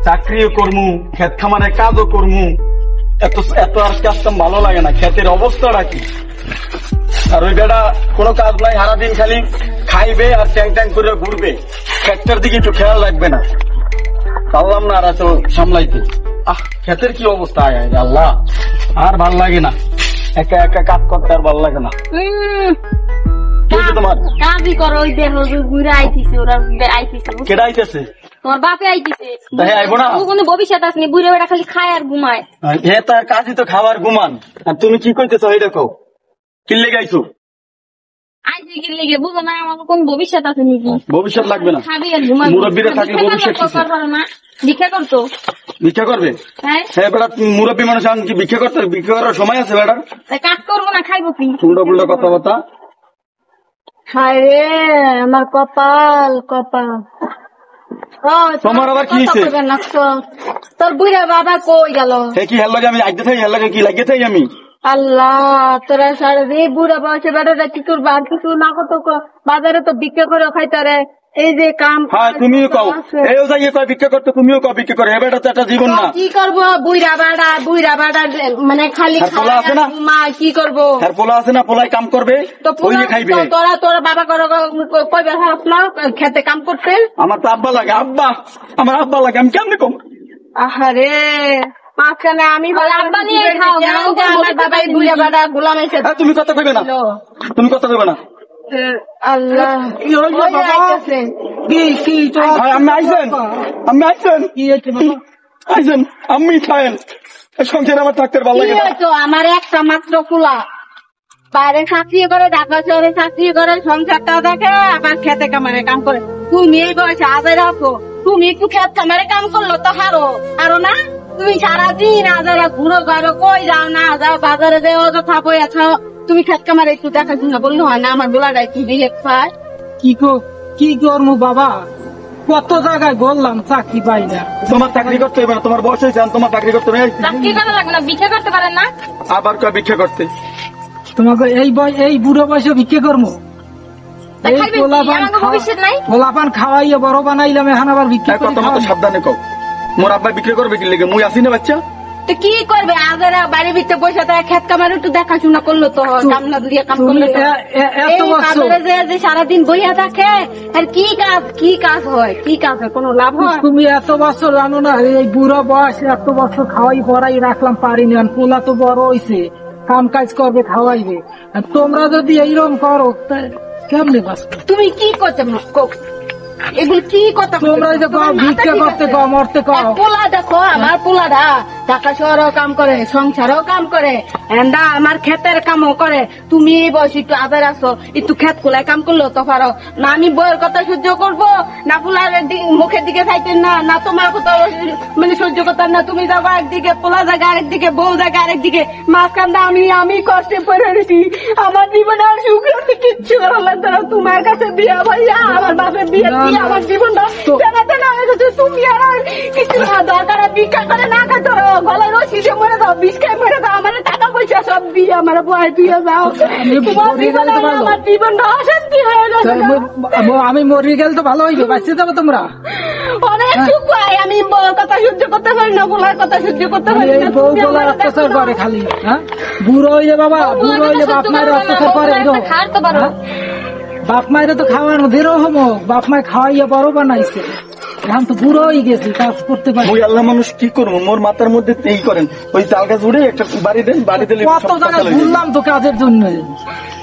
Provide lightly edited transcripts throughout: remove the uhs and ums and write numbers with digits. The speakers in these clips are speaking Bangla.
চাকরিও করমু, ক্ষেত খামারে কাজও করমু, এত এত আর কাজটা ভালো লাগে না। ক্ষেতের অবস্থাটা কি? আর ওই বেটা কোনো কাজ নাই, সারাদিন খালি খাইবে আর ট্যাং ট্যাং করে ঘুরবে, ক্ষেতটার দিকে একটু খেয়াল রাখবে না। পারলাম না আর এত সামলাইতে। ক্ষেতের কি অবস্থা, আল্লাহ আর ভাল লাগে না, একা একা কাজ করতে আর ভাল লাগে না। তোমার কাজই করো, ওই দেখো ঘুরে আইতিছে, ওরা আইতিছে। কেডা আইতেছে? তোমার বাপে আইতিছে। আইবো না, কোনো ভবিষ্যৎ আসেনি, বুড়ে বেড়া খালি খায় আর ঘুমায়। হে তার কাজই তো খাবার ঘুমান। আর তুমি কি কইতেছো এই দেখো, কিনলে গাইছো? আইছি কি লেগে বুঝো না, আমার কোন ভবিষ্যৎ আছে নাকি? ভবিষ্যৎ লাগবে না, খাবি আর ঘুমাবি। মুরব্বীরা থাকলে ভবিষ্যৎ কিসে? ভিক্ষা করতো। ভিক্ষা করবে? হ্যাঁ বেটা মুরব্বী মানুষ এখন কি ভিক্ষা করতে? ভিক্ষা করার সময় আছে বেটার? কাজ করবো না, খাইবো কি? উল্টো পুল্টো কথাবার্তা। হায় রে আমার কপাল কপাল। তোমার আবার কি হয়েছে? তোর বুড়া বাবা কই গেল? সে কি হেল লাগে? আমি আগে থাকি, হেল লাগে কি লাগিয়ে থাকি আমি? আল্লাহ তোরা সারা রে বুড়া বয়সে বেটাটা কি করবো, আর কিছু না করতো বাজারে তো বিক্রি করে খাইতারে। এই যে কাম, হ্যাঁ তুমিও কও, এও যাইয়ে কয় ভিক্ষা করতে, তুমিও কও ভিক্ষা করে। এ বেটা তো একটা জীবন না। কি করবো বুড়া বাড়া মানে খালি মা কি করবো? আর পোলা আছে না, পোলাই কাম করবে, ওই যে খাইবে। তোরা বাবা করো কইবে খেতে কাম করতে। আমার তো আব্বা লাগে, আব্বা আমার আব্বা লাগে, আমি কেমনে কম? আহারে মাঝখানে আমি আব্বা নিয়ে খাও, আমার বাবাই বুড়া বাড়া গোলাম এসে। তুমি কথা কইবে না, তুমি কথা কইবে না। আল্লাহ কি হইলো বাবা? আমি আইছেন, আমি আইছেন, আইছেন আমি খায়েন। সংসার আমার থাকতে ভালো লাগে না। আমার একটা মাত্র কুলা, বাইরে চাকরি করে, ঢাকা শহরে চাকরি করে, সংসারটা দেখে, আবার খেতে কামারে কাম করে। তুমি এই বয়সে আজে রাখো, তুমি একটু খেত কামারে কাম করলো তো হারো না? তুমি সারাদিন আজারা ঘুরো ঘাড়ো, কই যাও না যাও, বাজারে যাও অযথা বইয়া খাও। তুমি খেত কামারে একটু দেখাশোনা বললে হয় না? আমার গোলাটা একটু রিলেক্স পায়। কি করবো বাবা, কত জায়গায় বললাম চাকরি পাই না। তোমার চাকরি করতে হবে না, তোমার বয়স হয়েছে, তোমার চাকরি করতে হবে। চাকরি করা লাগবে না, ভিক্ষা করতে পারেন না? আবার কয় ভিক্ষা করতে? তোমাকে এই বুড়ো বয়সে ভিক্ষা করবো? পোলাপান খাওয়াইয়া বড় বানাইলাম, এখন আবার ভিক্ষা করতে? তোমার তো সাবধানে কও, মোর আব্বা বিক্রি করবে কি লেগে? মুই আসি না বাচ্চা, তো কি করবে? আজারা বাড়ির ভিতরে বসে থাকে, খেত কামার একটু দেখাশোনা করলো তো কামলা দিয়ে কাম করলো তো। সারাদিন বইয়া থাকে, আর কি কাজ হয়? কোনো লাভ হয়? তুমি এত বছর জানো না, এই বুড়ো বয়সে এত বছর খাওয়াই পড়াই রাখলাম, পারিনি। পোলা তো বড় হইছে, কাম কাজ করবে, খাওয়াইবে। তোমরা যদি এইরকম করো কেমনে বাঁচবে? তুমি কি করতে এগুলো কি কথা? তোমরা ভিক্ষা করতে কও, মরতে কও। পোলা দেখো, আমার পোলাটা ঢাকা শহরেও কাম করে, সংসারও কাম করে, আমার ক্ষেতের কামও করে। তুমি এই বয়স একটু আদার আসো, একটু ক্ষেত খোলায় কাম করলো তো পারো না? আমি বউয়ের কথা সহ্য করবো না? পোলার মুখের দিকে চাইতেন না তোমার কথা মানে সহ্য করতেন না? তুমি যাবো একদিকে, পোলা জায়গা আরেকদিকে, বউ জায়গা আরেকদিকে, মাঝখানটা আমি কষ্টে পড়ে রয়েছি। আমার জীবনে আর সুখ কিচ্ছু করার লাগতো না। তোমার কাছে বিয়া ভাইয়া, আমার বাপের বিয়ে দিয়ে আমার জীবনটা না হয়ে গেছে। তুমি আর কিছু দরকার ভিক্ষা করে না খাতো, গলায় রশি দিয়ে মরে যাও, বিষ খাই মরে যাও, আমার টাকা পয়সা সব দিয়ে আমার বয় দিয়ে যাও। আমার জীবনটা অশান্তি হয়ে গেছে। আমি মরে গেলে তো ভালো হইবে, বাঁচতে যাবো তোমরা। অনেক সুখ পাই আমি, কথা সহ্য করতে পারি না, বলার কথা সহ্য করতে পারি না। বউ বলার অত্যাচার করে খালি, বুড়ো হইলে বাবা, বুড়ো হইলে বাপ মায়ের অত্যাচার করে। বাপ মায়ের তো খাওয়ানো ধীরো হমো, বাপ মায় খাওয়াইয়া বড় বানাইছে, এখন তো বুড়ো হয়ে গেছি, কাজ করতে পারি। ওই আল্লাহ মানুষ কি করবো, মোর মাথার মধ্যে এই করেন, ওই তাল গাছ উড়ে একটা বাড়ি দেন, বাড়ি দিলে কত জায়গায় ঘুরলাম তো কাজের জন্য,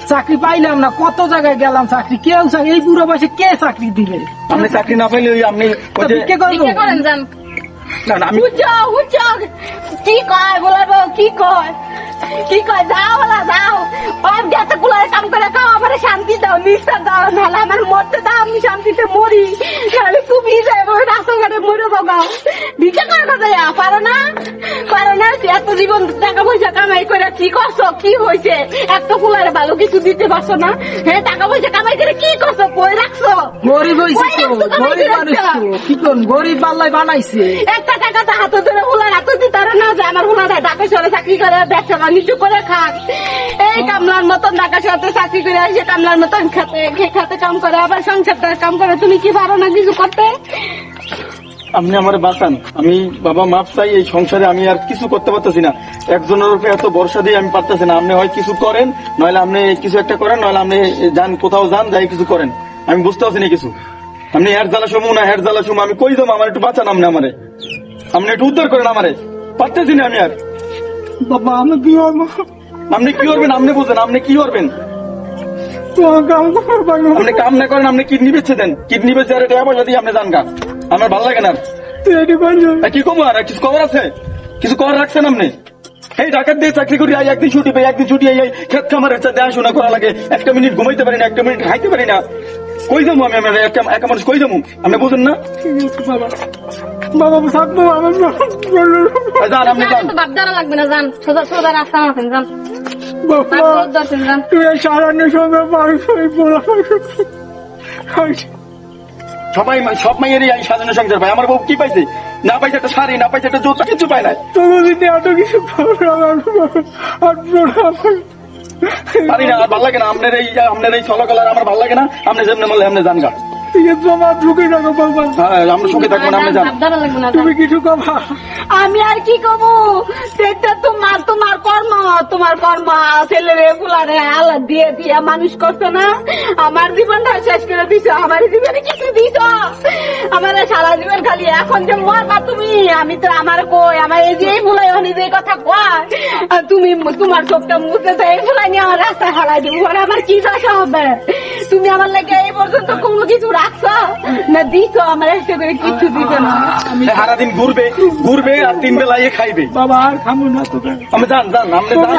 চাকরি পাইলাম না। কত জায়গায় গেলাম, চাকরি কেউ, এই বুড়ো বয়সে কে চাকরি দিবে? আপনি চাকরি না পাইলে ওই আপনি করেন যান। আমি কি কয় বলার, কি কয় যাও বলা যাও, গেছে কুলারে কাম করে খাও, আমার শান্তি দাও, নিঃশ্বাস দাও, নাহলে আমার মরতে দাও, আমি শান্তিতে মরি। তাহলে তুমি রাস্তাঘাটে মরে যাও, ভিক্ষা করে কথা পারো না? এত জীবন টাকা পয়সা কামাই করে কি করছো? কি হয়েছে? এত কুলারে ভালো কিছু দিতে পারছো না? হ্যাঁ, টাকা পয়সা কামাই করে কি করছো? বই রাখছো? গরিব হয়েছে তো, গরিব মানুষ তো, কি করুন, গরিব পাল্লাই বানাইছে। একটা টাকা তো হাতে ধরে হুলার হাতে দিতে না, যে আমার হুলাটা ঢাকা শহরে চাকরি করে, ব্যবসা বাণিজ্য করে খাক। এই কামলার মতন ঢাকা শহরে চাকরি করে আসে, কামলার মতন খাতে কাম করে, আবার সংসারটার কাম করে। তুমি কি পারো না কিছু করতে? আপনি আমার বাঁচান। আমি বাবা মাপ চাই, এই সংসারে আমি আর কিছু করতে পারতেছি না। একজনের উপরে এত ভরসা দিয়ে আমি পারতেছি না। আপনি হয় কিছু করেন, নইলে আপনি কিছু একটা করেন, নইলে আপনি যান কোথাও যান, যাই কিছু করেন। আমি বুঝতে পারছি না কিছু। আপনি হেড জ্বালা সমু না হেড জ্বালা সমু, আমি কই দেবো? আমার একটু বাঁচান আপনি আমারে, আপনি একটু উদ্ধার করেন আমারে। পারতেছি না আমি আর। বাবা আমি কি করবো? আপনি কি করবেন? আপনি বুঝেন, আপনি কি করবেন? তোমার কাম করবো না। আপনি কাম না করেন, আপনি কিডনি বেচে দেন, কিডনি বেচে আর টাকা পয়সা দিয়ে আপনি যান গা। আমার ভালো লাগে না। তুই এটি করছো? কি কমো আর কিছু খবর আছে? কিছু কর রাখছেন আপনি? এই ঢাকার দিয়ে চাকরি করি, একদিন ছুটি পাই, একদিন ছুটি এই খেত খামারের দেখাশোনা করা লাগে। একটা মিনিট ঘুমাইতে পারি না, একটা মিনিট খাইতে পারি না। কই যাবো আমি? একা মানুষ কই যাবো? আপনি বুঝেন না? বাবা বাবা থাকবো আমার যান আপনি যান। বাপ দ্বারা লাগবে না, যান সোজা সোজা রাস্তা আছেন, যান বাবা দর্শন যান। তুই সারানোর সঙ্গে সবাই সব মাইয়েরই এই সাজানো সংসার পায়। আমার বউ কি পাইছে? না পাইছে একটা শাড়ি, না পাইছে একটা জুতা, কিছু পায় না। তুমি যদি এত কিছু পারি না, আর ভালো লাগে না। আপনার এই চলাকলার আমার ভালো লাগে না। আপনি যেমনি বললে আপনি যান গা। জমা ঢুকে যাবো বাবা। হ্যাঁ, আমরা সুখে থাকবো না, আপনি যান। বাপ দ্বারা লাগবে না, তুমি কিছু কবা? আমি আর কি কব? সেটা তোমার তোমার কর্ম, তোমার কর্ম। ছেলেরে ফুলারে আল্লাহ দিয়ে দিয়ে মানুষ করছো না? আমার জীবনটা শেষ করে দিছো, আমার জীবনে কিছু দিছো? আমার সারা জীবন খালি এখন যে মরবা তুমি, আমি তো আমার কই, আমার এই যে ফুলাই হনি যে কথা কয়, আর তুমি তোমার চোখটা মুছে দেয় এই ফুলাই নিয়ে আমার রাস্তায় হারাই দিব। আমার কি দশা হবে? তুমি আমার লাগে এই পর্যন্ত কোনো কিছু রাখছো না দিছো? আমার একটা করে কিছু দিছো না। সারাদিন ঘুরবে ঘুরবে আর 3 বেলা খাইবে। বাবা আর খাবো না তোকে। আমি যান যান, আপনি যান।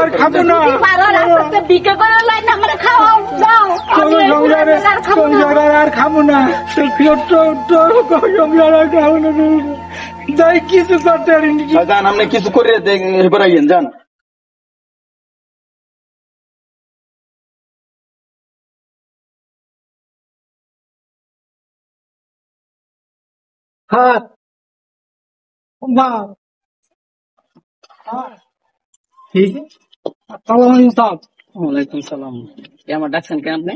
আর খাবো না। বিকে করে লাইন আমার খাওয়াও দাও, আমি এই ফুলারে আর খাবো না। সংসার আর খাবো না। সংসার আর খাবো না। যাই কিছু করতে পারিনি। যান, আপনি কিছু করে বেড়াইয়েন, যান। হাত বাবা ঠিক আছে। ওয়ালাইকুম সালাম। আমার ডাকছেন কেন আপনি?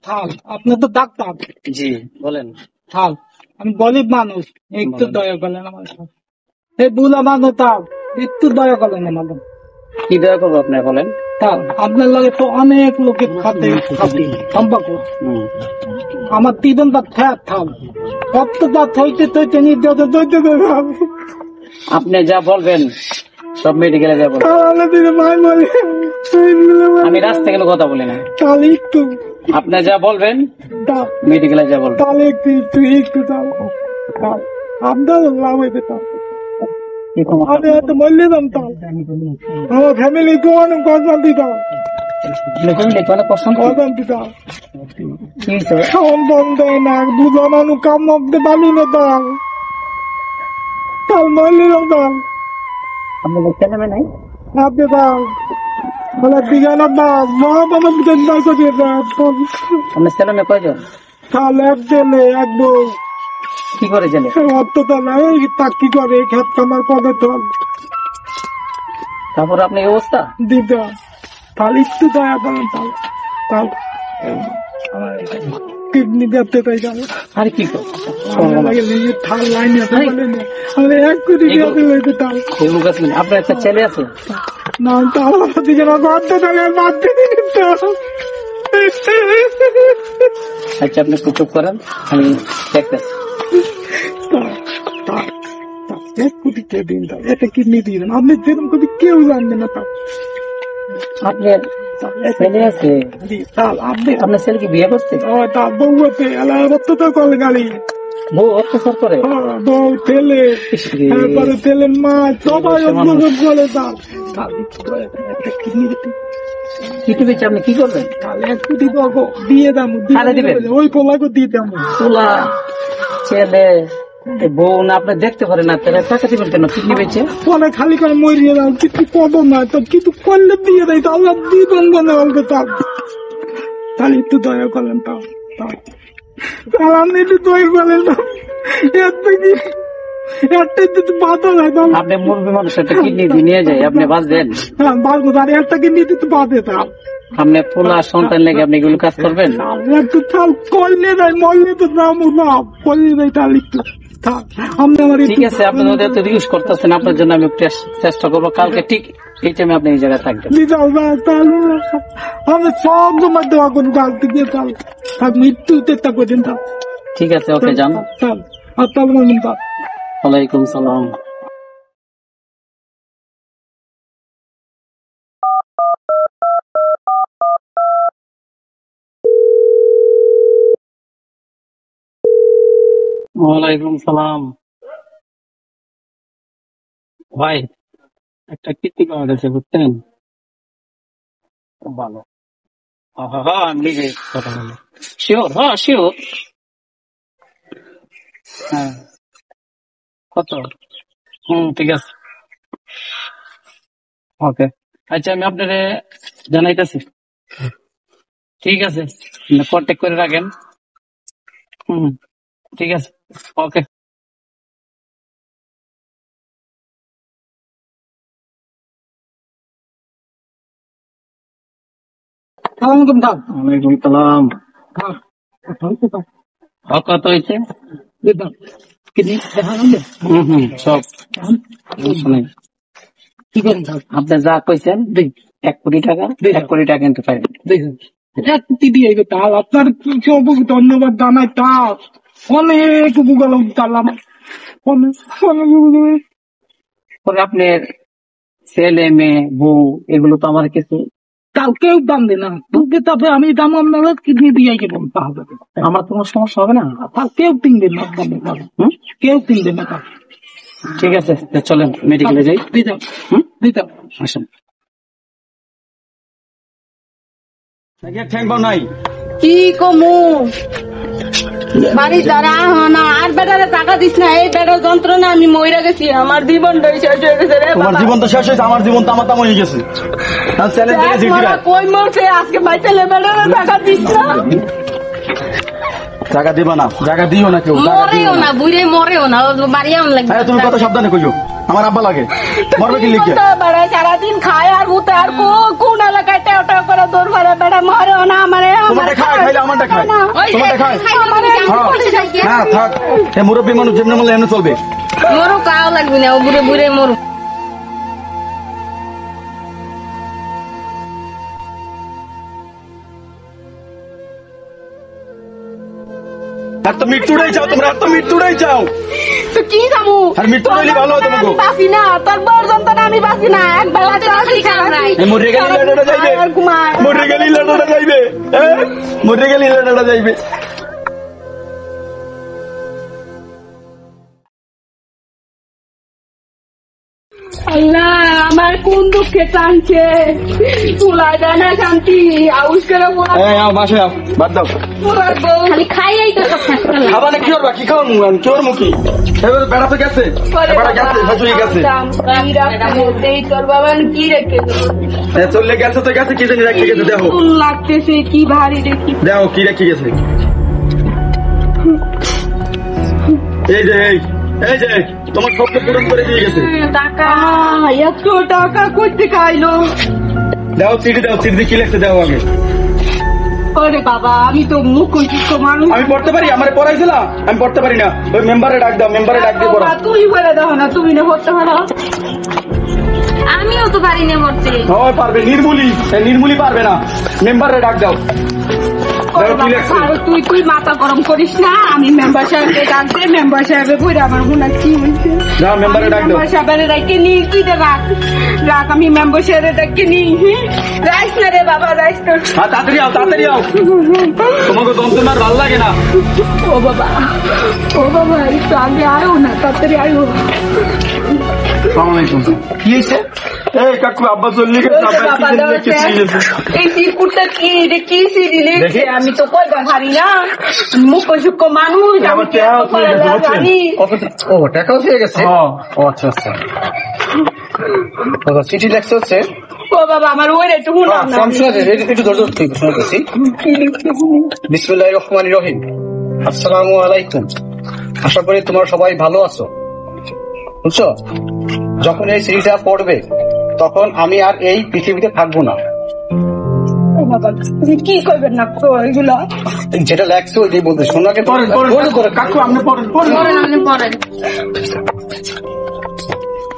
থাল আপনি তো ডাক্তার। জি বলেন। থাল আমি গরিব মানুষ, একটু দয়া করলেন আমার সাথে। এই বুলা মানুষ তাও একটু দয়া করলেন আমাদের। কি দয়া করবো আপনি বলেন? তাও আপনার লাগে তো অনেক লোকের খাতে সম্পর্ক। আমার জীবনটা খ্যাত থাল কতটা থইতে থইতে নির্যাত থইতে আপনি যা বলবেন সব মেডিকেলে যাবো। আমি রাস্তা গেলে কথা বলি না। তাহলে একটু আপনি যা বলবেন দাও, মেডিকেলে যা বলবেন। তাহলে একটু একটু একটু দাও। আপনার লাভ হইতে তাও আমি এত মূল্য দাম তাও আমার ফ্যামিলি কোন গজান্তি দাও, গজান্তি দাও। সন্তান দেয় না, দুজন মানুষ কাম নকতে পারি না দাও। তার মূল্য দাম আপনি দাও। বিজ্ঞানের দাম মহামানব কেন্দ্র করে দাও। আপনার ছেলে মেয়ে কয়জন? তাহলে এক ছেলে এক বউ। কি করে ছেলে? অর্থটা নাই, চাকরি করে খেত খামার করে তো তারপর আপনি এই অবস্থা দিদা। তাহলে একটু দয়া করেন তাহলে তাহলে আমার কিডনি দেখতে তাই যাবো। আরে কি করবো? থাল লাইন আমি 1 কোটি টাকা লইতে তাও আপনার একটা ছেলে আছে? না তাও দিকে না বাদ তাহলে বাদ দিয়ে আচ্ছা আপনি একটু চুপ করেন, আমি দেখতেছি। 1 কোটি টাকা দিন তাও এটা কিডনি দিয়ে দেন। আপনি যেরকম কোটি কেউ জানবে না তাও। আপনার ছেলে আছে? আপনার ছেলে কি বিয়ে করছে? তার বউ আছে তো কল গাড়ি বউ অত্যাচার করে? বউ ছেলে তারপরে ছেলের মা সবাই অভিযোগ করে তার একটা কিডনি দিতে। কিডনি বেচে আপনি কি করবেন? তাহলে 1 কোটি টাকা দিয়ে দাম ওই পোলাকে দিয়ে দাম। পোলা ছেলে বউ না আপনি দেখতে পারেন না, তাহলে টাকা দিবেন কেন কিডনি বেচে? পরে খালি করে মরিয়ে দাও, কিছু কব না তো কিছু করলে দিয়ে দেয় তো আল্লাহ দিবেন বলে বলবে তাও। তাহলে একটু দয়া করলেন তাও তাহলে আপনি একটু দয়া করলেন তাও। আপনি মুরগি মানুষ একটা কিডনি নিয়ে যায়, আপনি বাঁচবেন? হ্যাঁ বাঁচবো, আর একটা কিডনি তো বাঁচে তাও। আপনি পোলা সন্তান লেগে আপনি এগুলো কাজ করবেন? একটু তাল করলে দেয়, মরলে তো নাম না করলে দেয় তাহলে একটু থাক, আপনি আমার ঠিক আছে, আপনি যদি এত রিকোয়েস্ট করতেছেন, আপনার জন্য আমি একটু চেষ্টা করবো। কালকে ঠিক এই টাইমে আপনি এই জায়গায় থাকবেন। আমি সব জমা দেওয়া করুন কাল থেকে, কাল থাক মৃত্যুতে থাকবেন। থাক ঠিক আছে, ওকে যান। থাক, আসসালামু আলাইকুম। ওয়ালাইকুম সালাম। ওয়ালাইকুম সালাম। ভাই, একটা কীর্তি পাওয়া গেছে, বুঝছেন? খুব ভালো। হ্যাঁ, আমি নিজে কথা বলবো। শিওর? হ্যাঁ শিওর। হ্যাঁ, কত? ঠিক আছে, ওকে। আচ্ছা, আমি আপনারে জানাইতেছি। ঠিক আছে, কন্ট্যাক্ট করে রাখেন। ঠিক আছে, ওকে। সালামালাইকুম। থাক ওয়ালাইকুম সালাম। থাক, কত হয়েছে? দিতাম কিডনি দেখালাম যে। সব সমস্যা নেই। কি করেন? থাক আপনি যা কইছেন 1 কোটি টাকা, 1 কোটি টাকা কিন্তু পাইবেন। দেখুন, এক দিদি আইবে তাল, আপনার কি ধন্যবাদ জানাই। তাল অনেক উপকার তালাম, অনেক অনেক। পরে আপনার ছেলে মেয়ে বউ এগুলো তো আমার কিছু, তাল কেউ দাম দে না, তোকে তবে আমি দাম আপনার কিডনি দিয়ে গেলাম, তাহলে আমার তো কোনো সমস্যা হবে না। তাল কেউ কিনবে না, কেউ কিনবে না। তাল ঠিক আছে, তো চলেন মেডিকেলে যাই। দিতাম দিতাম। আসেন। ঠ্যাং পাও নাই কি কমু বাড়ি দ্বারা না, আর বেটারে টাকা দিস না, এই বেটার যন্ত্রণা আমি মইরা গেছি, আমার জীবনটাই শেষ হয়ে গেছে রে তোমার বাবা। জীবন তো শেষ হয়েছে, আমার জীবন তো আমার তাম হয়ে গেছে। চ্যালেঞ্জ থেকে জিতি মারা কই মরছে আজকে বাইতেলে বেটারে টাকা দিস না, জায়গা দিবা না, জায়গা দিও না কেউ, জায়গা দিও মরেও না। না বুড়ে মরেও না, বাড়িও লাগবে। হ্যাঁ, তুমি কত সাবধানে কইও, আমার আব্বা লাগে মরবে কি লিখে। বেড়া সারাদিন খায় আর হুতে আর কোন এলাকায় টেও টেও করে দৌড় মারে, বেড়া মরেও না, আমারে তোমারটা খায়, খাইলে আমারটা খায়, তোমারটা খায়। হ্যাঁ, না থাক, এই মুরব্বী মানুষ যেমনি মরলে এমনি চলবে। মরু কাও লাগবে না, ও বুড়ে বুড়ে মরু। আর তো মৃত্যুটাই চাও তোমরা, আর তো মৃত্যুটাই চাও। তো কি যাবো, আর মৃত্যু হইলে ভালো হতো আমি তোমাকে। বাঁচি না, তোর বড় যন্ত্রণা আমি বাঁচি না, এক বেলা এই মরে গেলে লাটাটা যাইবে, মরে গেলে লাটাটা যাইবে, মরে গেলে লাটাটা যাইবে। আল্লাহ আমার কোন দুঃখে টানছে, তুলায় দেয় না শান্তি, আউস করে আও বাসে আও, বাদ দাও। খালি খাইয়াই তো সব শেষ করলাম। খাবা না কি করবা, কি খাওয়ার মুখ কি ওর মুখী, এবার বেড়া তো গেছে, বেড়া গেছে, হাজুরি গেছে, এই তোর বাবা কি রেখে চললে গেছে তো গেছে, কি জানি রেখে গেছে, দেখো লাগতেছে, কি ভারী দেখি। দেখো কি রেখে গেছে। এই যে এই যে তোমার স্বপ্ন পূরণ করে দিয়ে গেছে। টাকা এত টাকা করতে খাইলো। দাও চিঠি, দাও চিঠি কি লেখছে দাও আগে। ওরে বাবা, আমি তো মুখ মানুষ, আমি পড়তে পারি, আমারে পড়াইছিলা, আমি পড়তে পারি না, ওই মেম্বারে ডাক দাও, মেম্বারে ডাক দিয়ে পড়া। তুমি বলে দাও না, তুমি না পড়তে পারো। আমিও তো পারি না মরতে। হয় পারবে, নির্মূলী, নির্মূলী পারবে না, মেম্বারে ডাক দাও। দেখো কি লেখছে। তুই মাথা গরম করিস না, আমি মেম্বার সাহেবকে ডাকতে, মেম্বার সাহেবের বই আমার মনে কি হয়েছে। যাও মেম্বারে ডাক দাও। মেম্বার সাহেবের ডাকে নি, কি রে রাখ রাখ, আমি মেম্বার সাহেবের ডাকে নি। রাইস না রে বাবা, রাইস তো। হ্যাঁ তাড়াতাড়ি আও, তাড়াতাড়ি আও, তোমাকে যন্ত্রণার ভাল লাগে না। ও বাবা, ও বাবা, একটু আগে আয়ো না, তাড়াতাড়ি আয়ো। আসসালামু আলাইকুম। কি হয়েছে? এই কাকু আব্বা চলে গেছে, আব্বা কি লিখেছে? এই চিরকুটটা কি রে, কি সিডি লিখছে, আমি তো কইবা পারি না, মুখ সুখ মানুষ, আমি কি জানি। ও টাকাও দিয়ে গেছে। ও আচ্ছা আচ্ছা, চিঠি লেখছে হচ্ছে। ও বাবা, আমার ওই একটু শুনাম না। একটু ধৈর্য ঠিক শুনতেছি। বিসমিল্লাহির রহমানির রহিম। আসসালামু আলাইকুম, আশা করি তোমরা সবাই ভালো আছো। বুঝছো, যখন এই সিরিজটা পড়বে তখন আমি আর এই পৃথিবীতে থাকবো না। ও বাবা, তুমি কি করবেন না তো এগুলো? যেটা লাগছে ওইটাই বলতে শোনাকে পড়েন পড়েন কাকু, আপনি পড়েন পড়েন। পড়েন, আপনি পড়েন।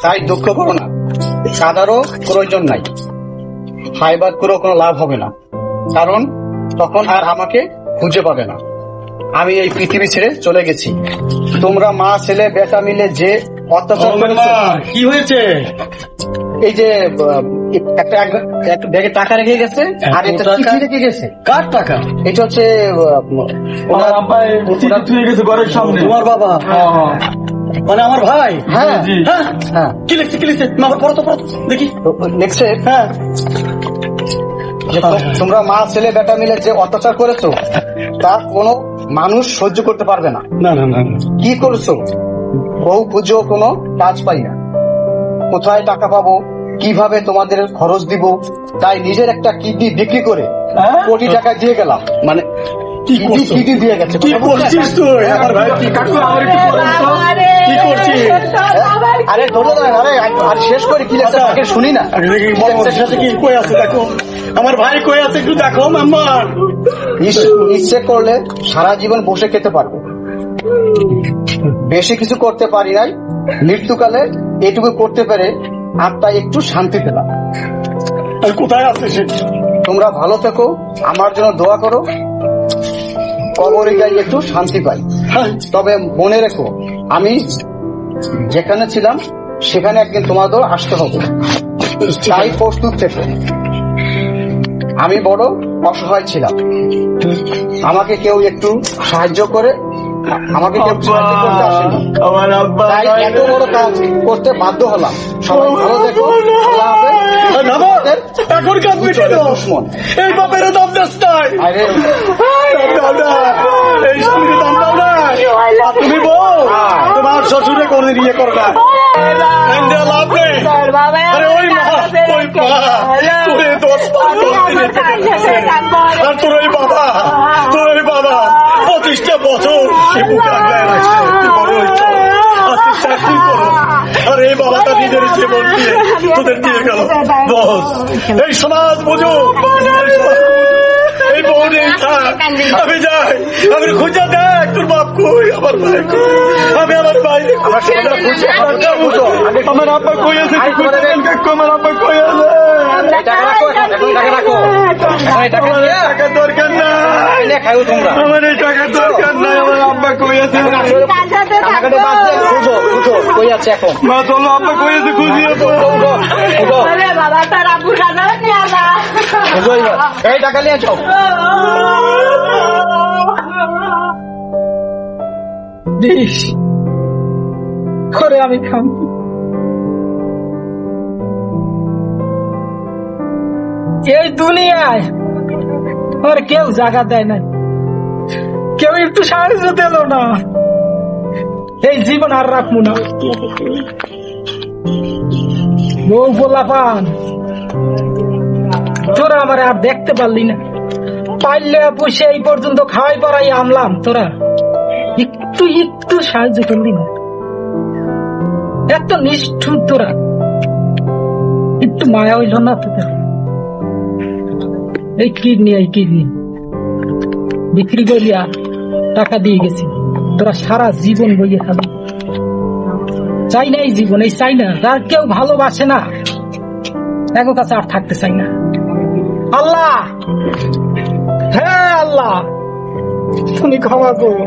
তাই দুঃখ করো না, কাদারও প্রয়োজন নাই, হাইবাদ করেও কোনো লাভ হবে না, কারণ তখন আর আমাকে খুঁজে পাবে না। আমি এই পৃথিবী ছেড়ে চলে গেছি। তোমরা মা ছেলে বেটা মিলে যে অত্যাচার করেছো, কি হয়েছে? এই যে একটা ব্যাগে টাকা রেখে গেছে আর একটা চিঠি রেখে গেছে। কার টাকা? এটা হচ্ছে আমার আব্বাই চিঠি থুয়ে গেছে ঘরের সামনে। তোমার বাবা? মানে আমার ভাই? হ্যাঁ জি। হ্যাঁ। কি লিখছে কি লিখছে? মা পড়ো তো দেখি। লিখছে হ্যাঁ, যে তোমরা মা ছেলে বেটা মিলে যে অত্যাচার করেছো তা কোনো মানুষ সহ্য করতে পারবে না। না না না না। কি করছো? বউ পুজো কোনো কাজ পাই না, কোথায় টাকা পাবো, কিভাবে তোমাদের খরচ দিব, তাই নিজের একটা কিডনি বিক্রি করে হ্যাঁ? কোটি টাকা দিয়ে গেলাম। মানে কিডনি দিয়ে গেছে। কি করছিস তুই? আমার ভাই কি কাকু আমার একটু পড়েন তো। কি করছিস? আরে ধরো না, আরে আর শেষ করে কি লেখছে তাকে শুনি না। আরে দেখি মরমর সাথে কি কই আছে দেখো। আমার ভাই কই আছে একটু দেখো মাম্মা। ইচ্ছে করলে সারা জীবন বসে খেতে পারবো, বেশি কিছু করতে পারি নাই, মৃত্যুকালে এটুকু করতে পেরে আত্মা একটু শান্তি পেলাম। আর কোথায় আছে সে? তোমরা ভালো থেকো, আমার জন্য দোয়া করো, কবরে যাই একটু শান্তি পাই। তবে মনে রেখো, আমি যেখানে ছিলাম সেখানে একদিন তোমাদের আসতে হবে, তাই প্রস্তুত থেকো। আমি বড় অসহায় ছিলাম, আমাকে কেউ একটু সাহায্য করে, আমাকে কেউ সাহায্য করতে আসেনি, আমার আব্বা তাই এত বড় কাজ করতে বাধ্য হলাম। সবাই ভালো থেকো, আল্লাহ হাফেজ। এখন কাঁদবি কেন? দুশ্মন। এই বাপের দাম দাস নাই। আরে দাও না, এই স্বামীর দাম দাও না। আর তুমি বউ, তোমার শ্বশুরে কোনদিন ইয়ে করো না। এন্ডে লাভ নেই। আরে ওই মা, ওই মা, তোরে 10 দিনের পেটে রেখেছে। আর তোর ওই বাবা, 25টা বছর সে বুকে আগলায় রাখছে। তুই বড় হয়েছ, আজকে চাকরি করো। আর এই বাবাটা নিজের জীবন দিয়ে তোদের দিয়ে গেল। বস, এই সমাজ বুঝো, এই বউ নেই থাক। আমি যাই, আমি খুঁজে দেখ তোর বাপ কই, আমার ভাই কই। আমি আমার ভাই আমার আব্বা কই আছে? আমার আব্বা কই আছে? টাকা রাখো, এখন টাকা রাখো। এই টাকা আমার নিয়ে টাকার দরকার নাই, নিয়ে খাও তোমরা। আমার এই টাকার দরকার নাই। আমার আব্বা কই আছে? টাকাটা বাদ দিয়ে খুঁজো, খুঁজো কই আছে এখন। মা চলো, আব্বা কই আছে? খুঁজিয়ে তো। খুঁজো, বাবা, তার আব্বুর কাছে নিয়ে আসা। খুঁজো এবার। এই টাকা নিয়ে যাও। দিস করে আমি খাম। এই দুনিয়ায় আর কেউ জায়গা দেয় না, কেউ একটু সাহায্য দিল না। এই জীবন আর রাখবো না। বউ পোলাপান তোরা আমার আর দেখতে পারলি না, পাইলে পুষে এই পর্যন্ত খাওয়াই পড়াই আমলাম, তোরা একটু একটু সাহায্য করলি না। এত নিষ্ঠুর তোরা, একটু মায়া হইল না তোদের? এই কিডনি বিক্রি করিয়া টাকা দিয়ে গেছি, তোরা সারা জীবন বইয়ে খাবি। চাই না এই জীবন, এই চাই না, যার কেউ ভালোবাসে না এখন কাছে আর থাকতে চাই না। আল্লাহ, হ্যাঁ আল্লাহ, তুমি ক্ষমা করো।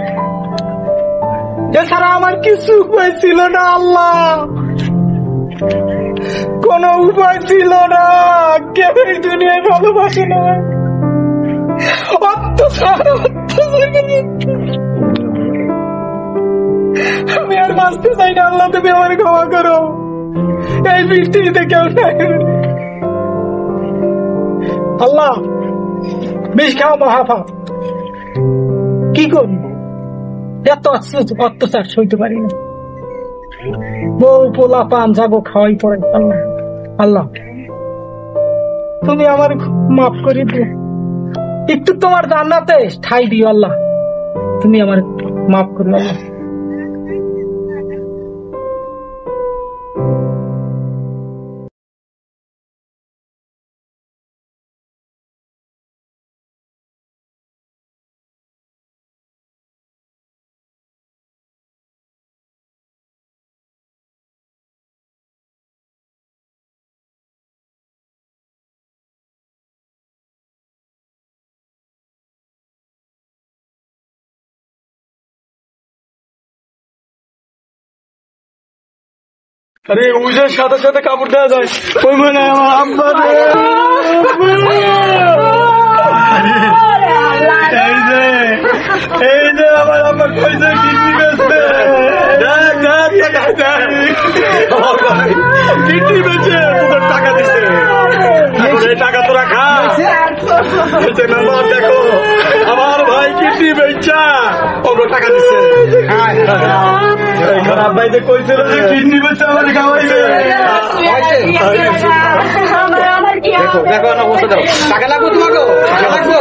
এছাড়া আমার কিছু উপায় ছিল না আল্লাহ, কোন উপায় ছিল না। কেউ এই দুনিয়ায় ভালোবাসে না, আমি আর বাঁচতে চাই না আল্লাহ, তুমি আমার ক্ষমা করো। এই পৃথিবীতে কেউ নাই আল্লাহ, বিষ খাও মহাপাপ। কি করবো, এত অত্যাচার সইতে পারি না। বউ পোলা পান যাবো খাওয়াই পড়ে। আল্লাহ আল্লাহ, তুমি আমার মাফ করে দিও, একটু তোমার জান্নাতে ঠাই দিও আল্লাহ, তুমি আমার মাফ করো আল্লাহ। আরে উজের সাথে সাথে কাপড় দেওয়া যায়, ওই মনে হয় আমার আব্বা রে। এই যে আমার আব্বা কইছে কিডনি বেচতে, কিডনি বেচে তোদের টাকা দিছে, এখন এই টাকা তোরা খা। দেখো আমার ভাই কিডনি বেচা ওগুলো টাকা দিছে। খারাপ ভাই যে কইছিল যে কিডনি বেচে আমার খাওয়াইবে। দেখো দেখো না বসে দাও, টাকা লাগবে তোমাকে, টাকা লাগবে।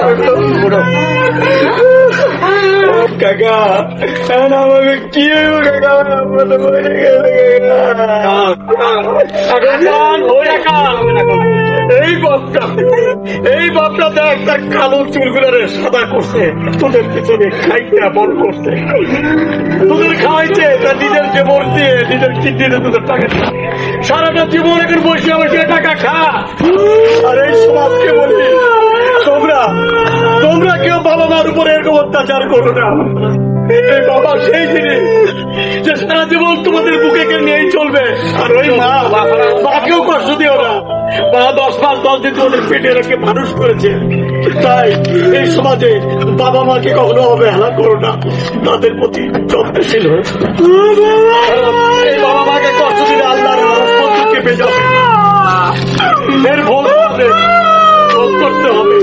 কাকা এখন আমাকে কি হইব কাকা, আমরা তো মরে গেছে এই বাপটা দেখ তার কালো চুলগুলারে সাদা করছে, তোদের পিছনে খাইতে বল করছে, তোদের খাওয়াইছে তার নিজের জীবন দিয়ে, নিজের কিডনিতে তোদের টাকা সারাটা জীবন এখন বসে বসে টাকা খা। আর এই সমাজকে বলি তোমরা কেউ বাবা মার উপরে এরকম অত্যাচার করো না। এই বাবা সেই জিনিস যে সারা জীবন তোমাদের বুকে নিয়েই চলবে, আর ওই মাকেও কষ্ট দিও না। মা 10 মাস 10 দিন তোমাদের পেটে রেখে মানুষ করেছে, তাই এই সমাজে বাবা মাকে কখনো অবহেলা করো না, তাদের প্রতি যত্নশীল হয়ে। এই বাবা মাকে কষ্ট দিলে আল্লাহর রহমতকে পেয়ে যাবে, এর ভোগ হবে, ভোগ করতে হবে।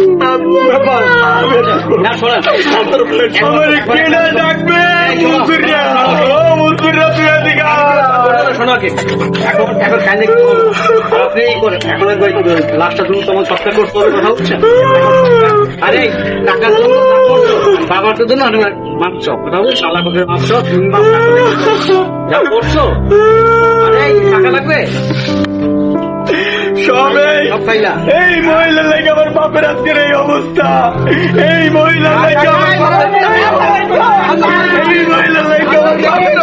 লাস্টটা তুমি তোমার সবটা করতে হবে, কথা হচ্ছে। আরে টাকার জন্য বাবার তো জন্য মাংস, কথা হচ্ছে সালা করে মাংস, তুমি যা করছো। আরে টাকা লাগবে সবে এই মহিলার লাগে আমার বাপের আজকের এই অবস্থা, এই মহিলার লাগে আমার বাপের